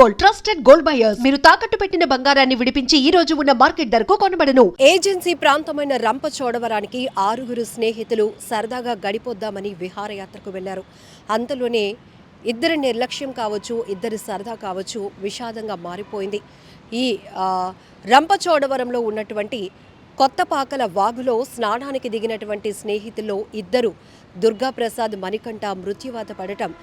Gold, trusted gold buyers. మీరు తాకట్టు పెట్టిన బంగారాన్ని విడిపించి ఈ రోజు ఉన్న మార్కెట్ ధరకు కొనబడను. ఏజెన్సీ ప్రాంతమైన రంపచోడవరానికి 6 స్నేహితులు సరదాగా గడిపొద్దామని విహారయాత్రకు వెళ్లారు. అంతలోనే ఇద్దరి నిర్లక్ష్యం కావచ్చు, ఇద్దరి సరదా కావచ్చు విషాదంగా మారిపోయింది. ఈ రంపచోడవరంలో ఉన్నటువంటి కొత్తపాకల వాగులో స్నానానికి దిగినటువంటి స్నేహితుల్లో ఇద్దరు దుర్గాప్రసాద్, మణికంఠ మృత్యువాత పడటం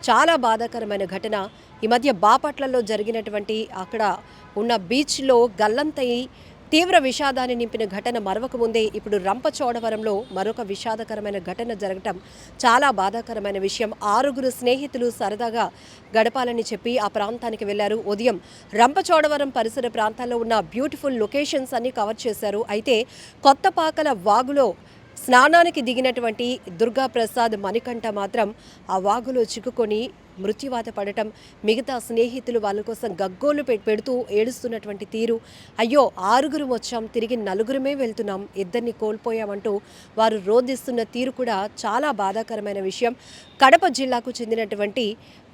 చాలా బాధాకరమైన ఘటన. ఈ మధ్య బాపట్లలో జరిగినటువంటి అక్కడ ఉన్న బీచ్లో గల్లంతయి తీవ్ర విషాదాన్ని నింపిన ఘటన మరవక ముందే ఇప్పుడు రంపచోడవరంలో మరొక విషాదకరమైన ఘటన జరగటం చాలా బాధాకరమైన విషయం. 6 స్నేహితులు సరదాగా గడపాలని చెప్పి ఆ ప్రాంతానికి వెళ్లారు. ఉదయం రంపచోడవరం పరిసర ప్రాంతాల్లో ఉన్న బ్యూటిఫుల్ లొకేషన్స్ అన్ని కవర్ చేశారు. అయితే కొత్తపాకల వాగులో స్నానానికి దిగినటువంటి దుర్గాప్రసాద్, మణికంఠ మాత్రం ఆ వాగులో చిక్కుకొని మృత్యువాత పడటం, మిగతా స్నేహితులు వాళ్ళ కోసం గగ్గోలు పెడుతూ ఏడుస్తున్నటువంటి తీరు, అయ్యో 6 వచ్చాం, తిరిగి 4 వెళ్తున్నాం, ఇద్దరిని కోల్పోయామంటూ వారు రోధిస్తున్న తీరు కూడా చాలా బాధాకరమైన విషయం. కడప జిల్లాకు చెందినటువంటి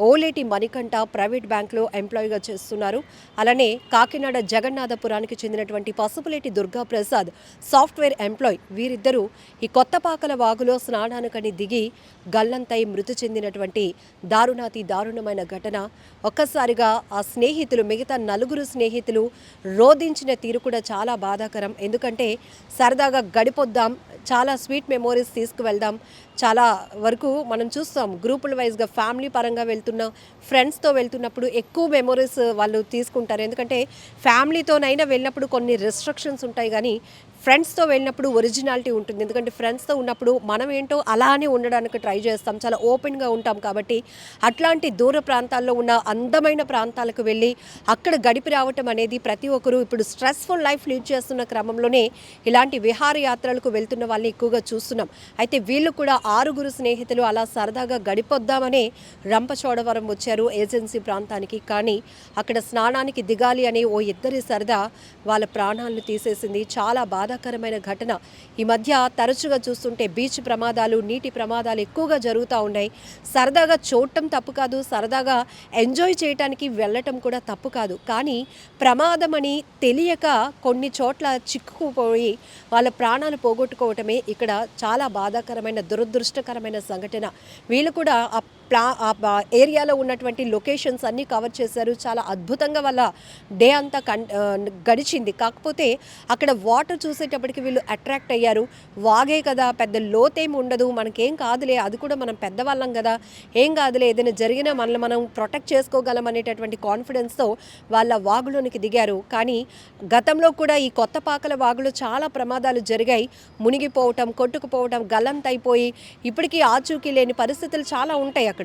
ఓలేటి మణికంఠ ప్రైవేట్ బ్యాంకులో ఎంప్లాయీగా చేస్తున్నారు. అలానే కాకినాడ జగన్నాథపురానికి చెందినటువంటి పసుపులేటి దుర్గాప్రసాద్ సాఫ్ట్వేర్ ఎంప్లాయీ. వీరిద్దరూ ఈ కొత్తపాకల వాగులో స్నానానికని దిగి గల్లంతై మృతి చెందినటువంటి దారుణమైన ఘటన. ఒక్కసారిగా ఆ స్నేహితులు, మిగతా 4 స్నేహితులు రోధించిన తీరు కూడా చాలా బాధాకరం. ఎందుకంటే సరదాగా గడిపొద్దాం, చాలా స్వీట్ మెమోరీస్ తీసుకువెళ్దాం. చాలా వరకు మనం చూస్తాం గ్రూపుల వైజ్గా ఫ్యామిలీ పరంగా వెళ్తున్న ఫ్రెండ్స్తో వెళ్తున్నప్పుడు ఎక్కువ మెమోరీస్ వాళ్ళు తీసుకుంటారు. ఎందుకంటే ఫ్యామిలీతోనైనా వెళ్ళినప్పుడు కొన్ని రెస్ట్రిక్షన్స్ ఉంటాయి, కానీ ఫ్రెండ్స్తో వెళ్ళినప్పుడు ఒరిజినాలిటీ ఉంటుంది. ఎందుకంటే ఫ్రెండ్స్తో ఉన్నప్పుడు మనం ఏంటో అలానే ఉండడానికి ట్రై చేస్తాం, చాలా ఓపెన్గా ఉంటాం. కాబట్టి అట్లాంటి దూర ప్రాంతాల్లో ఉన్న అందమైన ప్రాంతాలకు వెళ్ళి అక్కడ గడిపి రావటం అనేది ప్రతి ఒక్కరూ ఇప్పుడు స్ట్రెస్ఫుల్ లైఫ్ లీడ్ చేస్తున్న క్రమంలోనే ఇలాంటి విహారయాత్రలకు వెళ్తున్న వాళ్ళని ఎక్కువగా చూస్తున్నాం. అయితే వీళ్ళు కూడా 6 స్నేహితులు అలా సరదాగా గడిపొద్దామనే రంపచోడవరం వచ్చారు ఏజెన్సీ ప్రాంతానికి. కానీ అక్కడ స్నానానికి దిగాలి అనే ఓ ఇద్దరి సరదా వాళ్ళ ప్రాణాలను తీసేసింది. చాలా బాధాకరమైన ఘటన. ఈ మధ్య తరచుగా చూస్తుంటే బీచ్ ప్రమాదాలు, నీటి ప్రమాదాలు ఎక్కువగా జరుగుతూ ఉన్నాయి. సరదాగా చూడటం తప్పు కాదు, సరదాగా ఎంజాయ్ చేయడానికి వెళ్ళటం కూడా తప్పు కాదు. కానీ ప్రమాదం అని తెలియక కొన్ని చోట్ల చిక్కుకుపోయి వాళ్ళ ప్రాణాలు పోగొట్టుకోవటమే ఇక్కడ చాలా బాధాకరమైన దురదృష్టకరమైన సంఘటన. వీళ్ళు కూడా ఆ ఏరియాలో ఉన్నటువంటి లొకేషన్స్ అన్నీ కవర్ చేశారు. చాలా అద్భుతంగా వాళ్ళ డే అంతా గడిచింది. కాకపోతే అక్కడ వాటర్ చూసేటప్పటికి వీళ్ళు అట్రాక్ట్ అయ్యారు. వాగే కదా, పెద్ద లోతేమి ఉండదు, మనకేం కాదులే, అది కూడా మనం పెద్దవాళ్ళం కదా, ఏం కాదులే, ఏదైనా జరిగినా మనల్ని మనం ప్రొటెక్ట్ చేసుకోగలం అనేటటువంటి కాన్ఫిడెన్స్తో వాళ్ళ వాగులోనికి దిగారు. కానీ గతంలో కూడా ఈ కొత్తపాకల వాగులో చాలా ప్రమాదాలు జరిగాయి. మునిగిపోవటం, కొట్టుకుపోవటం, గల్లంతైపోయి ఇప్పటికీ ఆచూకీ లేని పరిస్థితులు చాలా ఉంటాయి అక్కడ.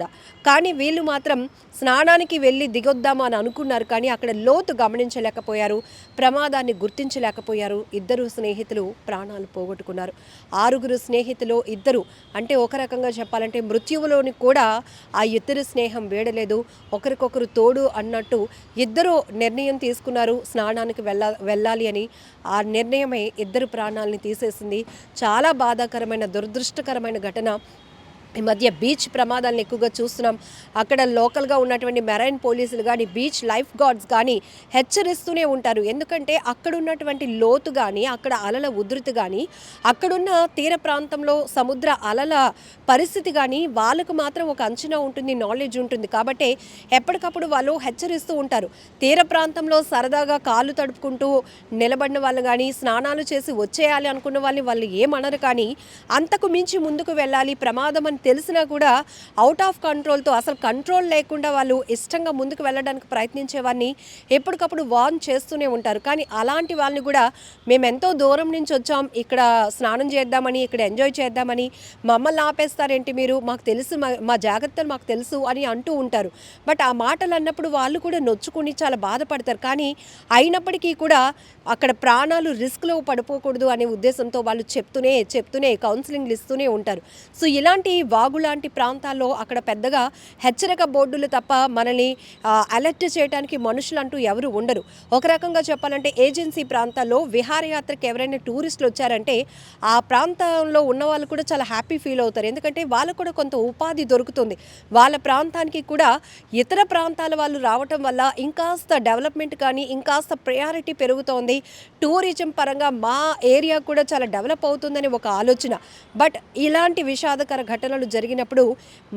కానీ వీళ్ళు మాత్రం స్నానానికి వెళ్ళి దిగొద్దామా అని అనుకున్నారు, కానీ అక్కడ లోతు గమనించలేకపోయారు, ప్రమాదాన్ని గుర్తించలేకపోయారు. 2 స్నేహితులు ప్రాణాలు పోగొట్టుకున్నారు. 6 స్నేహితులు 2 అంటే ఒక రకంగా చెప్పాలంటే మృత్యువులోని కూడా ఆ ఇద్దరు స్నేహం వేడలేదు. ఒకరికొకరు తోడు అన్నట్టు 2 నిర్ణయం తీసుకున్నారు స్నానానికి వెళ్ళాలి అని. ఆ నిర్ణయమే 2 ప్రాణాలని తీసేసింది. చాలా బాధాకరమైన దురదృష్టకరమైన ఘటన. ఈ మధ్య బీచ్ ప్రమాదాలను ఎక్కువగా చూస్తున్నాం. అక్కడ లోకల్గా ఉన్నటువంటి మెరైన్ పోలీసులు కానీ, బీచ్ లైఫ్ గార్డ్స్ కానీ హెచ్చరిస్తూనే ఉంటారు. ఎందుకంటే అక్కడ ఉన్నటువంటి లోతు కానీ, అక్కడ అలల ఉధృతి కానీ, అక్కడున్న తీర ప్రాంతంలో సముద్ర అలల పరిస్థితి కానీ వాళ్ళకు మాత్రం ఒక అంచనా ఉంటుంది, నాలెడ్జ్ ఉంటుంది. కాబట్టి ఎప్పటికప్పుడు వాళ్ళు హెచ్చరిస్తూ ఉంటారు. తీర ప్రాంతంలో సరదాగా కాళ్ళు తడుపుకుంటూ నిలబడిన వాళ్ళు కానీ, స్నానాలు చేసి వచ్చేయాలి అనుకున్న వాళ్ళు ఏమనరు. కానీ అంతకు మించి ముందుకు వెళ్ళాలి, ప్రమాదం అని తెలిసినా కూడా అవుట్ ఆఫ్ కంట్రోల్తో, అసలు కంట్రోల్ లేకుండా వాళ్ళు ఇష్టంగా ముందుకు వెళ్ళడానికి ప్రయత్నించే వారిని ఎప్పటికప్పుడు వార్న్ చేస్తూనే ఉంటారు. కానీ అలాంటి వాళ్ళని కూడా మేము ఎంతో దూరం నుంచి వచ్చాం, ఇక్కడ స్నానం చేద్దామని, ఇక్కడ ఎంజాయ్ చేద్దామని, మమ్మల్ని ఆపేస్తారేంటి మీరు, మాకు తెలుసు, మా జాగ్రత్తలు మాకు తెలుసు అని అంటూ ఉంటారు. బట్ ఆ మాటలు అన్నప్పుడు వాళ్ళు కూడా నొచ్చుకుని చాలా బాధపడతారు. కానీ అయినప్పటికీ కూడా అక్కడ ప్రాణాలు రిస్క్లో పడిపోకూడదు అనే ఉద్దేశంతో వాళ్ళు చెప్తూనే కౌన్సిలింగ్లు ఇస్తూనే ఉంటారు. సో ఇలాంటి వాగు లాంటి ప్రాంతాల్లో అక్కడ పెద్దగా హెచ్చరిక బోర్డులు తప్ప మనల్ని అలర్ట్ చేయడానికి మనుషులు అంటూ ఎవరు ఉండరు. ఒక రకంగా చెప్పాలంటే ఏజెన్సీ ప్రాంతాల్లో విహారయాత్రకు ఎవరైనా టూరిస్టులు వచ్చారంటే ఆ ప్రాంతంలో ఉన్న వాళ్ళు కూడా చాలా హ్యాపీ ఫీల్ అవుతారు. ఎందుకంటే వాళ్ళకు కూడా కొంత ఉపాధి దొరుకుతుంది. వాళ్ళ ప్రాంతానికి కూడా ఇతర ప్రాంతాల వాళ్ళు రావటం వల్ల ఇంకాస్త డెవలప్మెంట్ కానీ ఇంకాస్త ప్రయారిటీ పెరుగుతోంది. టూరిజం పరంగా మా ఏరియా కూడా చాలా డెవలప్ అవుతుందని ఒక ఆలోచన. బట్ ఇలాంటి విషాదకర ఘటనలు జరిగినప్పుడు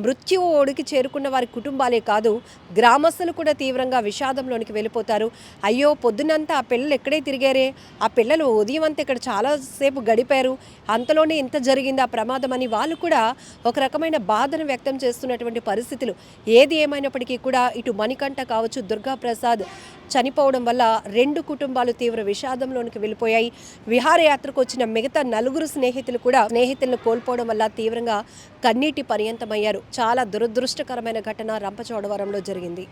మృత్యువు ఒడికి చేరుకున్న వారి కుటుంబాలే కాదు, గ్రామస్తులు కూడా తీవ్రంగా విషాదంలోనికి వెళ్ళిపోతారు. అయ్యో పొద్దునంతా ఆ పిల్లలు ఎక్కడే తిరిగారే, ఆ పిల్లలు ఉదయం అంతా ఇక్కడ చాలాసేపు గడిపారు, అంతలోనే ఇంత జరిగింది ఆ ప్రమాదం అని వాళ్ళు కూడా ఒక రకమైన బాధను వ్యక్తం చేస్తున్నటువంటి పరిస్థితులు. ఏది ఏమైనప్పటికీ కూడా ఇటు మణికంఠ కావచ్చు, దుర్గాప్రసాద్ చనిపోవడం వల్ల 2 కుటుంబాలు తీవ్ర విషాదంలోనికి వెళ్ళిపోయాయి. విహారయాత్రకు వచ్చిన మిగతా 4 స్నేహితులు కూడా స్నేహితులను కోల్పోవడం వల్ల తీవ్రంగా కన్నీటి పర్యంతమయ్యారు. చాలా దురదృష్టకరమైన ఘటన రంపచోడవరంలో జరిగింది.